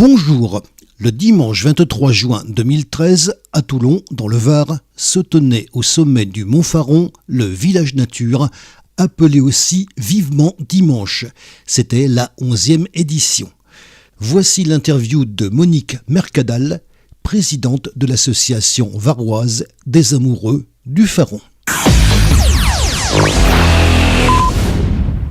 Bonjour. Le dimanche 23 juin 2013, à Toulon, dans le Var, se tenait au sommet du Mont Faron le village nature, appelé aussi Vivement Dimanche. C'était la 11e édition. Voici l'interview de Monique Mercadal, présidente de l'association varoise des amoureux du Faron.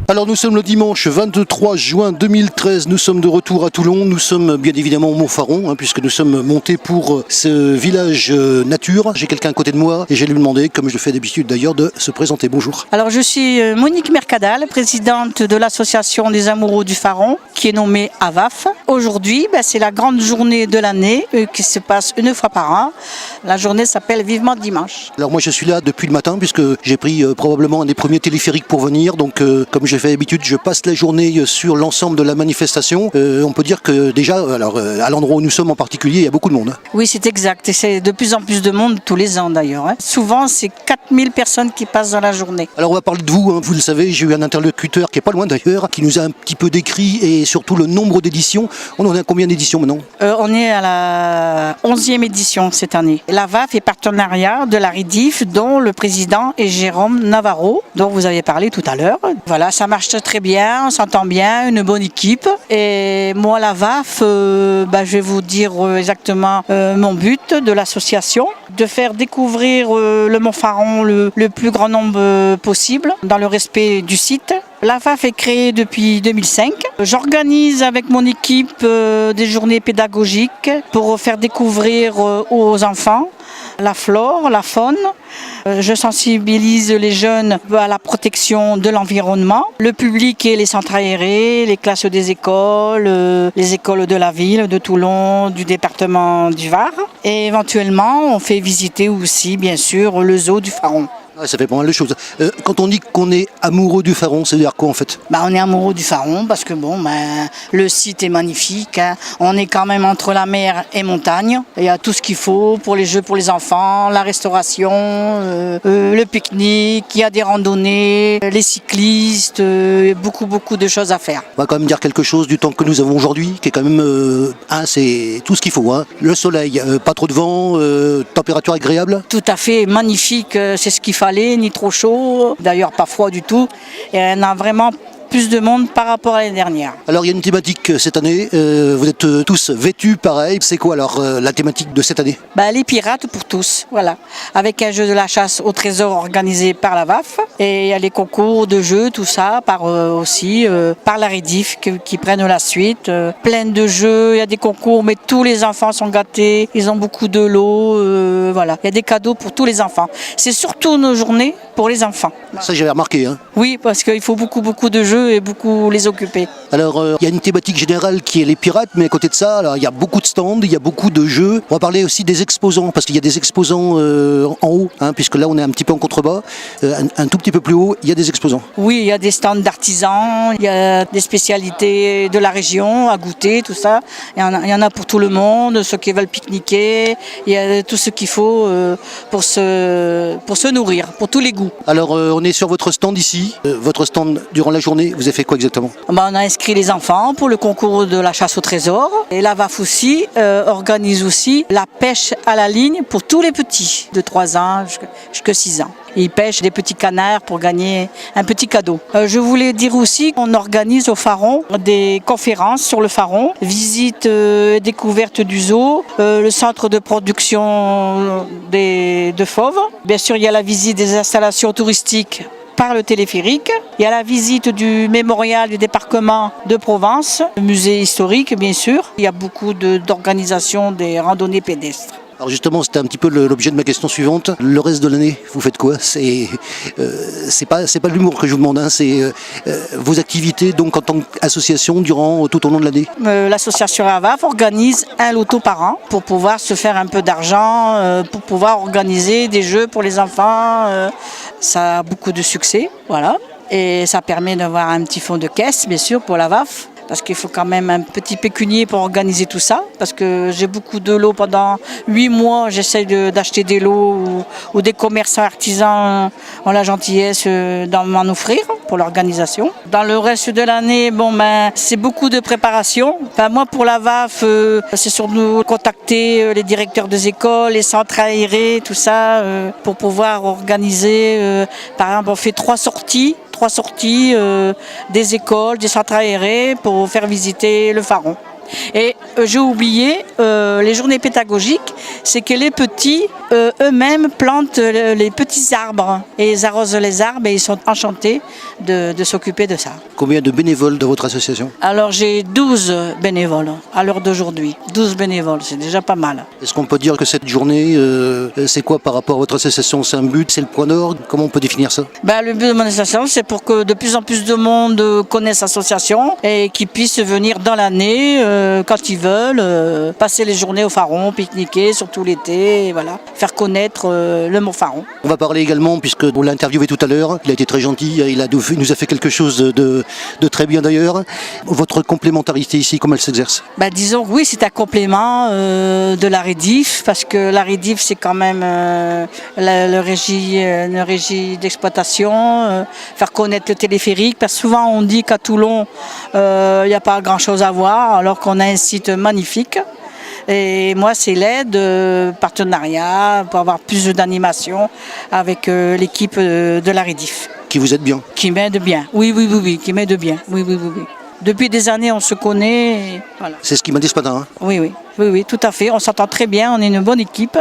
Alors nous sommes le dimanche 23 juin 2013, nous sommes de retour à Toulon, nous sommes bien évidemment au Mont Faron, puisque nous sommes montés pour ce village nature. J'ai quelqu'un à côté de moi et je vais lui demander, comme je le fais d'habitude d'ailleurs, de se présenter. Bonjour. Alors je suis Monique Mercadal, présidente de l'association des amoureux du Faron, qui est nommée AVAF. Aujourd'hui, c'est la grande journée de l'année qui se passe une fois par an. La journée s'appelle Vivement Dimanche. Alors moi je suis là depuis le matin, puisque j'ai pris probablement un des premiers téléphériques pour venir, donc comme j'ai fait d'habitude, je passe la journée sur l'ensemble de la manifestation. On peut dire que déjà, à l'endroit où nous sommes en particulier, il y a beaucoup de monde. Oui, c'est exact. Et c'est de plus en plus de monde tous les ans d'ailleurs. Souvent, c'est 4000 personnes qui passent dans la journée. Alors on va parler de vous, vous le savez, j'ai eu un interlocuteur qui est pas loin d'ailleurs, qui nous a un petit peu décrit et surtout le nombre d'éditions. On en a combien d'éditions maintenant ? On est à la 11e édition cette année. La VAF est partenariat de la RIDIF, dont le président est Jérôme Navarro, dont vous avez parlé tout à l'heure. Voilà, ça marche très bien, on s'entend bien, une bonne équipe. Et moi, la VAF, je vais vous dire exactement mon but de l'association, de faire découvrir le Mont Faron le plus grand nombre possible, dans le respect du site. La VAF est créée depuis 2005. J'organise avec mon équipe des journées pédagogiques pour faire découvrir aux enfants la flore, la faune. Je sensibilise les jeunes à la protection de l'environnement. Le public et les centres aérés, les classes des écoles, les écoles de la ville, de Toulon, du département du Var. Et éventuellement, on fait visiter aussi, bien sûr, le zoo du Faron. Ça fait pas mal de choses. Quand on dit qu'on est amoureux du Faron, ça veut dire quoi en fait ? On est amoureux du Faron parce que le site est magnifique. On est quand même entre la mer et montagne. Il y a tout ce qu'il faut pour les jeux pour les enfants, la restauration, le pique-nique, il y a des randonnées, les cyclistes, beaucoup de choses à faire. On va quand même dire quelque chose du temps que nous avons aujourd'hui, qui est quand même, c'est tout ce qu'il faut. Le soleil, pas trop de vent, température agréable. Tout à fait, magnifique, c'est ce qu'il fallait, ni trop chaud, d'ailleurs pas froid du tout. Et on a vraiment plus de monde par rapport à l'année dernière. Alors il y a une thématique cette année, vous êtes tous vêtus pareil, c'est quoi alors la thématique de cette année ? Les pirates pour tous, voilà. Avec un jeu de la chasse au trésor organisé par la VAF, et il y a les concours de jeux, tout ça, par la RIDIF qui prennent la suite. Plein de jeux, il y a des concours, mais tous les enfants sont gâtés, ils ont beaucoup de lots, voilà. Il y a des cadeaux pour tous les enfants. C'est surtout nos journées pour les enfants. Ça j'avais remarqué. Oui, parce qu'il faut beaucoup de jeux et beaucoup les occuper. Alors il y a une thématique générale qui est les pirates, mais à côté de ça, alors, il y a beaucoup de stands, il y a beaucoup de jeux. On va parler aussi des exposants, parce qu'il y a des exposants en haut, puisque là on est un petit peu en contrebas, un tout petit peu plus haut, il y a des exposants. Oui, il y a des stands d'artisans, il y a des spécialités de la région à goûter, tout ça. Il y en a pour tout le monde, ceux qui veulent pique-niquer, il y a tout ce qu'il faut pour se nourrir, pour tous les goûts. Alors on est sur votre stand ici, votre stand durant la journée, vous avez fait quoi exactement ? On a inscrit les enfants pour le concours de la chasse au trésor. Et la VAF aussi organise aussi la pêche à la ligne pour tous les petits, de 3 ans jusqu'à 6 ans. Et ils pêchent des petits canards pour gagner un petit cadeau. Je voulais dire aussi qu'on organise au Faron des conférences sur le Faron, visite et découverte du zoo, le centre de production de fauves. Bien sûr, il y a la visite des installations touristiques par le téléphérique. Il y a la visite du mémorial du débarquement de Provence, le musée historique bien sûr. Il y a beaucoup d'organisations des randonnées pédestres. Alors justement, c'était un petit peu l'objet de ma question suivante. Le reste de l'année, vous faites quoi ? C'est pas de l'humour que je vous demande, c'est vos activités donc en tant qu'association tout au long de l'année. L'association AVAF organise un loto par an pour pouvoir se faire un peu d'argent, pour pouvoir organiser des jeux pour les enfants. Ça a beaucoup de succès, voilà. Et ça permet d'avoir un petit fonds de caisse, bien sûr, pour la VAF. Parce qu'il faut quand même un petit pécunier pour organiser tout ça. Parce que j'ai beaucoup de lots pendant 8 mois. J'essaie d'acheter des lots ou des commerçants artisans ont la gentillesse d'en m'en offrir pour l'organisation. Dans le reste de l'année, c'est beaucoup de préparation. Moi, pour la VAF, c'est sur nous contacter les directeurs des écoles, les centres aérés, tout ça, pour pouvoir organiser. Par exemple, on fait 3 sorties des écoles, des centres aérés pour faire visiter le Faron. Et j'ai oublié, les journées pédagogiques, c'est que les petits eux-mêmes plantent les petits arbres et ils arrosent les arbres et ils sont enchantés de s'occuper de ça. Combien de bénévoles de votre association ? Alors j'ai 12 bénévoles à l'heure d'aujourd'hui. 12 bénévoles, c'est déjà pas mal. Est-ce qu'on peut dire que cette journée, c'est quoi par rapport à votre association ? C'est un but, c'est le point d'orgue ? Comment on peut définir ça ? Le but de mon association, c'est pour que de plus en plus de monde connaisse l'association et qu'ils puissent venir dans l'année, quand ils veulent, passer les journées au Faron, pique-niquer, surtout l'été, voilà, faire connaître le mont Faron. On va parler également, puisque on l'a interviewé tout à l'heure, il a été très gentil, il nous a fait quelque chose de très bien d'ailleurs. Votre complémentarité ici, comment elle s'exerce ? Disons que oui, c'est un complément de la REDIF, parce que la REDIF, c'est quand même une régie d'exploitation, faire connaître le téléphérique, parce que souvent on dit qu'à Toulon, il n'y a pas grand-chose à voir, alors qu'on a un site magnifique. Et moi, c'est l'aide, partenariat, pour avoir plus d'animation avec l'équipe de la REDIF. Qui vous aide bien ? Qui m'aide bien, oui, qui m'aide bien, oui. Depuis des années, on se connaît, et voilà. C'est ce qui m'a dit ce matin. Oui, tout à fait. On s'entend très bien, on est une bonne équipe.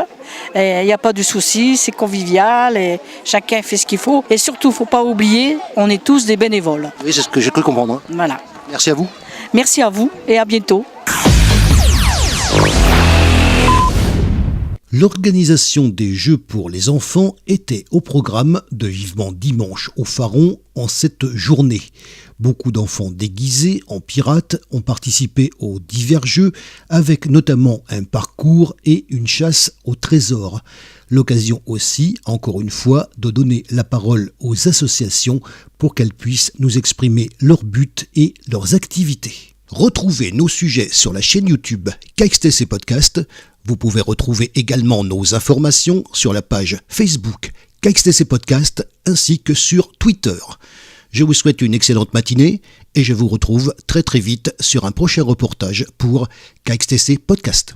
Il n'y a pas de soucis, c'est convivial et chacun fait ce qu'il faut. Et surtout, il ne faut pas oublier, on est tous des bénévoles. Oui, c'est ce que j'ai cru comprendre. Voilà. Merci à vous. Merci à vous et à bientôt. L'organisation des Jeux pour les enfants était au programme de Vivement Dimanche au Faron en cette journée. Beaucoup d'enfants déguisés en pirates ont participé aux divers jeux avec notamment un parcours et une chasse au trésor. L'occasion aussi, encore une fois, de donner la parole aux associations pour qu'elles puissent nous exprimer leurs buts et leurs activités. Retrouvez nos sujets sur la chaîne YouTube KXTC Podcast. Vous pouvez retrouver également nos informations sur la page Facebook KXTC Podcast ainsi que sur Twitter. Je vous souhaite une excellente matinée et je vous retrouve très vite sur un prochain reportage pour KXTC Podcast.